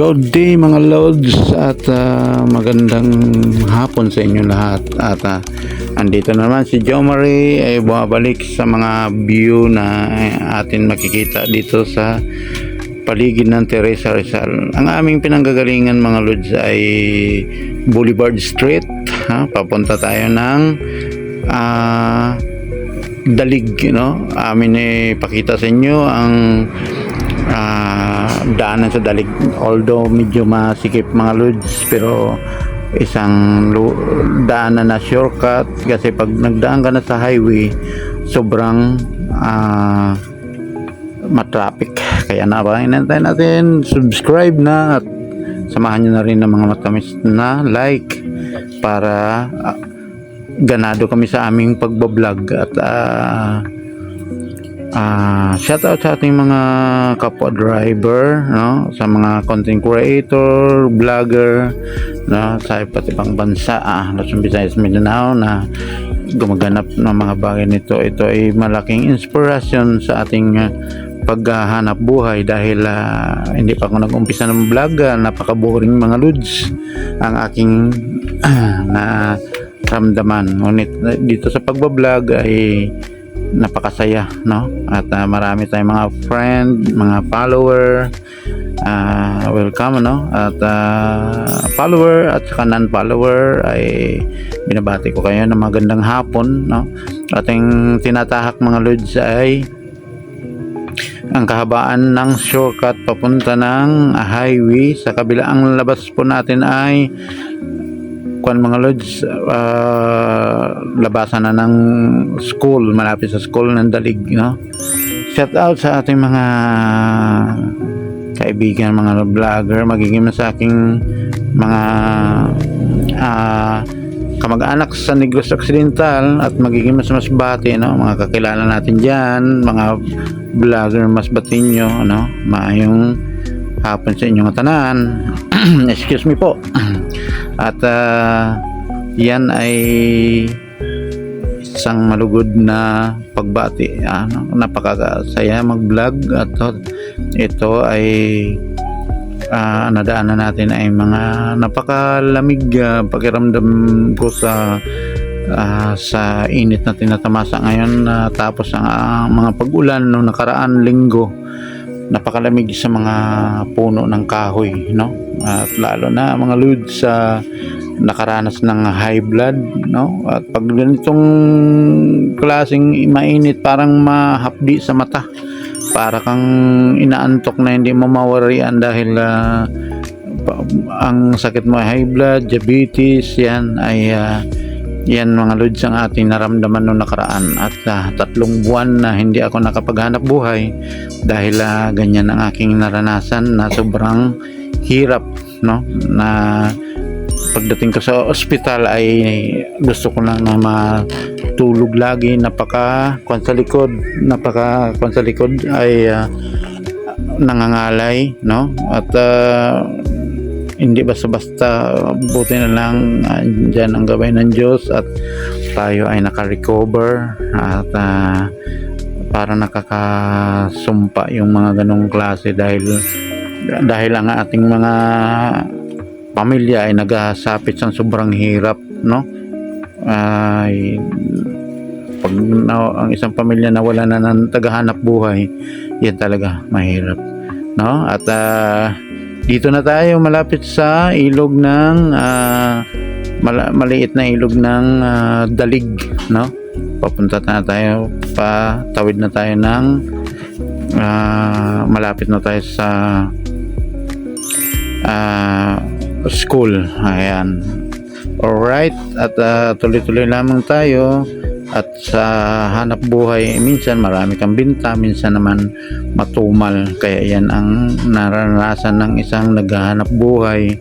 Good day mga Lods at magandang hapon sa inyo lahat at andito naman si Jomari ay bumabalik sa mga view na atin makikita dito sa paligid ng Teresa Rizal. Ang aming pinanggagalingan mga Lods ay Boulevard Street, papunta tayo ng Dalig, amin pakita sa inyo ang daanan sa Dalig, although medyo masikip mga Lods, pero isang daanan na shortcut kasi pag nagdaan ka na sa highway sobrang matraffic. Kaya inantay natin, subscribe na at samahan nyo na rin ng mga matamis na like para ganado kami sa aming pagbablog at shout out sa ating mga kapwa driver, sa mga content creator, vlogger, sa iba't ibang bansa, Luzon, Visayas, Mindanao na gumaganap ng mga bagay nito. Ito ay malaking inspirasyon sa ating paghahanap buhay dahil hindi pa ako nag-umpisa ng vlog, napaka-boring mga Lods ang aking na ramdaman. Ngunit dito sa pagbablog ay napakasaya, at marami tayong mga friend, mga follower, welcome, at follower at saka non-follower ay binabati ko kayo ng magandang hapon, Ating tinatahak mga Lods ay ang kahabaan ng shortcut papunta ng highway. Sa kabila ang labas po natin ay mga Lods, labasan na ng school, malapit sa school ng Dalig, Shout out sa ating mga kaibigan, mga vlogger, magiging sa aking mga kamag-anak sa Negros Occidental at magiging mas bati, mga kakilala natin dyan, mga vlogger mas batinyo, maayong hapon sa inyong tanan. Excuse me po. At yan ay isang malugod na pagbati, napakasaya mag-vlog at ito ay nadaanan natin ay mga napakalamig pakiramdam ko sa init na tinatamasa ngayon, tapos ang mga pag-ulan noong nakaraan linggo. Napakalamig sa mga puno ng kahoy, at lalo na mga Lods sa nakaranas ng high blood, at pag ganitong klaseng mainit parang mahapdi sa mata, para kang inaantok na hindi mo mawarian dahil ang sakit mo ay high blood, diabetes. Yan mga Lods ang ating naramdaman noong nakaraan at 3 buwan na hindi ako nakapaghanap buhay dahil ganyan ang aking naranasan na sobrang hirap, na pagdating ko sa ospital ay gusto ko lang na matulog lagi, napaka-kwan sa likod ay nangangalay, at hindi basta-basta, buti na lang dyan ang gabay ng Diyos at tayo ay naka-recover at para nakakasumpa yung mga ganong klase dahil ang ating mga pamilya ay nagasapit sa sobrang hirap, pag ang isang pamilya na wala na ng tagahanap buhay, yan talaga mahirap, at dito na tayo malapit sa ilog ng maliit na ilog ng Dalig, papunta na tayo, patawid na tayo ng malapit na tayo sa school. Ayan, alright, at tuloy-tuloy lamang tayo. At sa hanap buhay, minsan marami kang binta, minsan naman matumal. Kaya yan ang naranasan ng isang naghahanap buhay.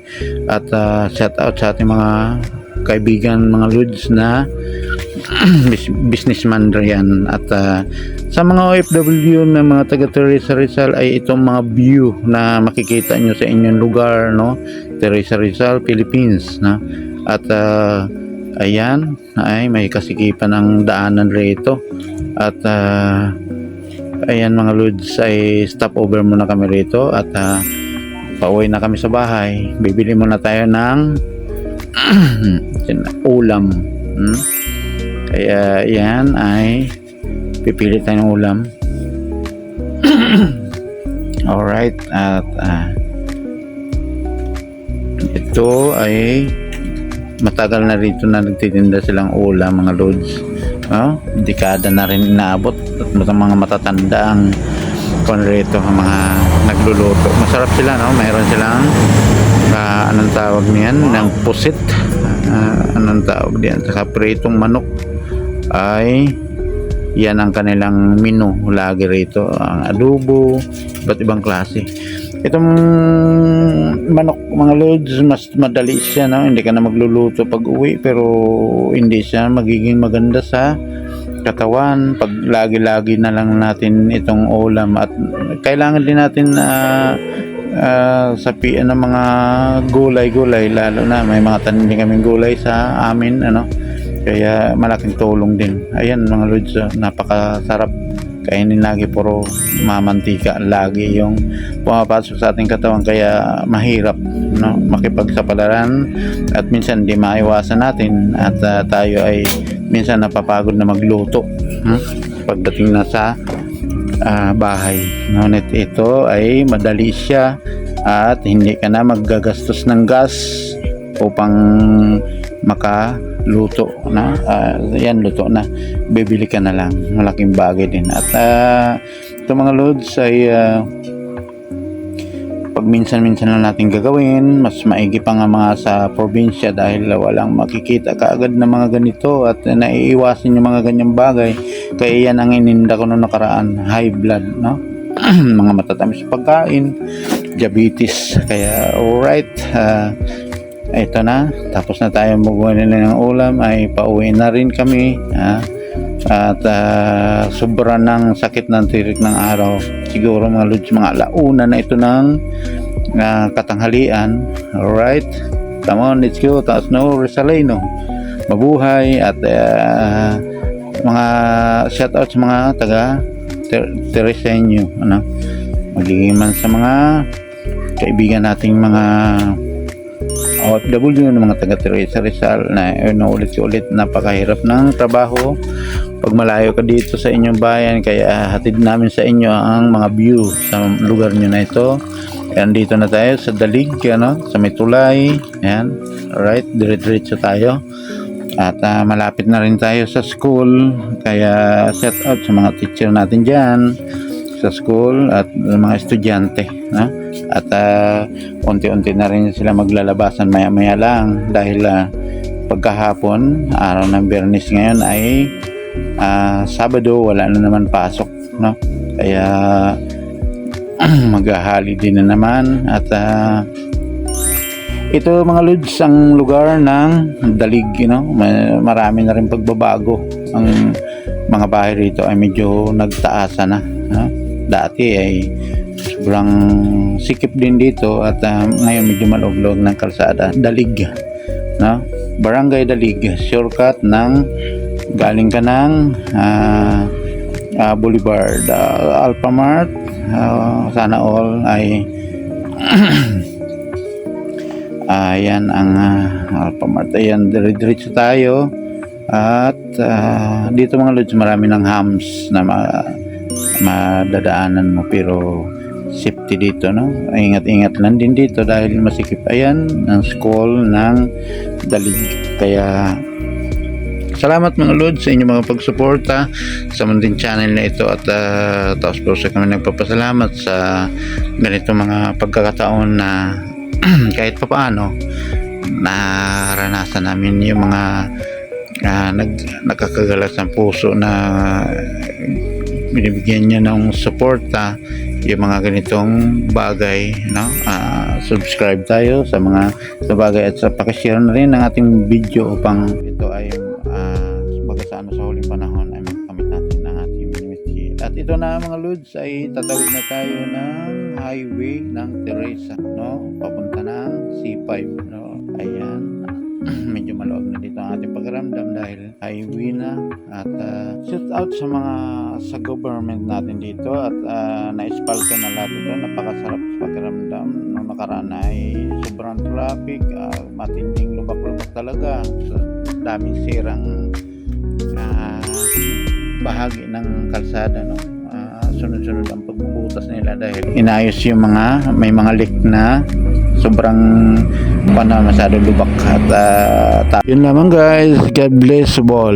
At shout out sa ating mga kaibigan, mga Lods na businessman riyan. At sa mga OFW na mga taga Teresa Rizal ay itong mga view na makikita nyo sa inyong lugar, Teresa Rizal, Philippines, at ayan ay may kasikipan ng daanan rito at ayan mga Lods, ay stop over muna kami rito at pauwi na kami sa bahay. Bibili muna tayo ng ulam. Kaya yan ay pipili tayo ng ulam. Alright, at ito ay matagal na rito na nagtitinda silang ulam, mga lods. Dekada na rin inaabot at mga matatanda ang rito, ang mga nagluluto. Masarap sila, no? Mayroon silang anong tawag niyan, ng pusit, anong tawag diyan, sa pritong manok, ay yan ang kanilang menu lagi rito. Ang adobo, iba't ibang klase. Itong manok, mga lods, mas madali siya, no? Hindi ka na magluluto pag uwi, pero hindi siya magiging maganda sa katawan pag lagi-lagi na lang natin itong ulam. At kailangan din natin sapian ng mga gulay-gulay, lalo na may mga tanim din kaming gulay sa amin, kaya malaking tulong din. Ayan, mga lods, napakasarap kainin. Lagi puro mamantika lagi yung pumapasok sa ating katawan, kaya mahirap, makipagsapalaran, at minsan di maiwasan natin, at tayo ay minsan napapagod na magluto pagdating na sa bahay. Ngunit ito ay madali siya at hindi ka na maggagastos ng gas upang makaluto na. Yan, luto na, bibili ka na lang. Malaking bagay din. At ito, mga lods, ay pag minsan-minsan lang natin gagawin, mas maigi pa nga mga sa probinsya, dahil walang makikita kaagad na mga ganito, at naiiwasan yung mga ganyang bagay. Kaya yan ang ininda ko noong nakaraan, high blood, mga matatamis pagkain, diabetes. Kaya alright, ito na, tapos na tayo magbuhay nila ng ulam, ay pauwi na rin kami. At sobra ng sakit ng tirik ng araw. Siguro, mga lods, mga alauna na ito ng katanghalian. Alright, come on, let's go. Taas na Rizalino, mabuhay. At mga shoutout sa mga taga Tereseño, magiging man sa mga kaibigan nating mga OFW, ng mga taga Teresa Rizal, na ulit-ulit napakahirap ng trabaho pag malayo ka dito sa inyong bayan. Kaya hatid namin sa inyo ang mga view sa lugar nyo na ito. Yan, dito na tayo sa Dalig, sa may tulay. Yan, alright, dire-diretso tayo. At malapit na rin tayo sa school. Kaya shout out sa mga teacher natin dyan sa school at mga estudyante, at unti-unti na rin sila maglalabasan maya-maya lang, dahil pagkahapon, araw ng Biyernes, ngayon ay Sabado, wala na naman pasok, kaya mag-holiday na naman. At ito, mga lods, ang lugar ng Dalig, marami na rin pagbabago. Ang mga bahay rito ay medyo nagtaasan na, dati ay sobrang sikip din dito, at ngayon medyo malog-log ng kalsada. Dalig, Barangay Dalig, shortcut ng galing ka ng Boulevard, Alphamart, sana all ay ayan ang Alphamart. Ayan, dire-diretso tayo. At dito, mga lods, marami ng hams na madadaanan mo, pero safety dito, ingat-ingat lang din dito dahil masikip. Ayan ang school ng Dalig. Kaya salamat, mga lods, sa inyong mga pagsuporta sa munting channel na ito. At taos puso kami nagpapasalamat sa ganito mga pagkakataon na kahit pa paano naranasan namin yung mga nagkakagalas ng puso na binibigyan niya ng suporta yung mga ganitong bagay, subscribe tayo sa mga bagay, at sa pakishare na rin ng ating video upang ito ay sa huling panahon ay makamit natin ang ating ministry. At ito na, mga lods, ay tatawid na tayo ng highway ng Teresa, papunta ng C5, ayan. Medyo maluwag na dito ang ating pagramdam dahil highway na. At shout out sa mga sa government natin dito, at na-espalto na lahat ito. Napakasarap sa pagramdam. nakaraan ay sobrang traffic, matinding lubak-lubak talaga. So, daming sirang bahagi ng kalsada, no? Sunod-sunod ang pagbubutas nila dahil inayos yung may mga leak na sobrang masyado lubak at yun lamang guys. God bless all.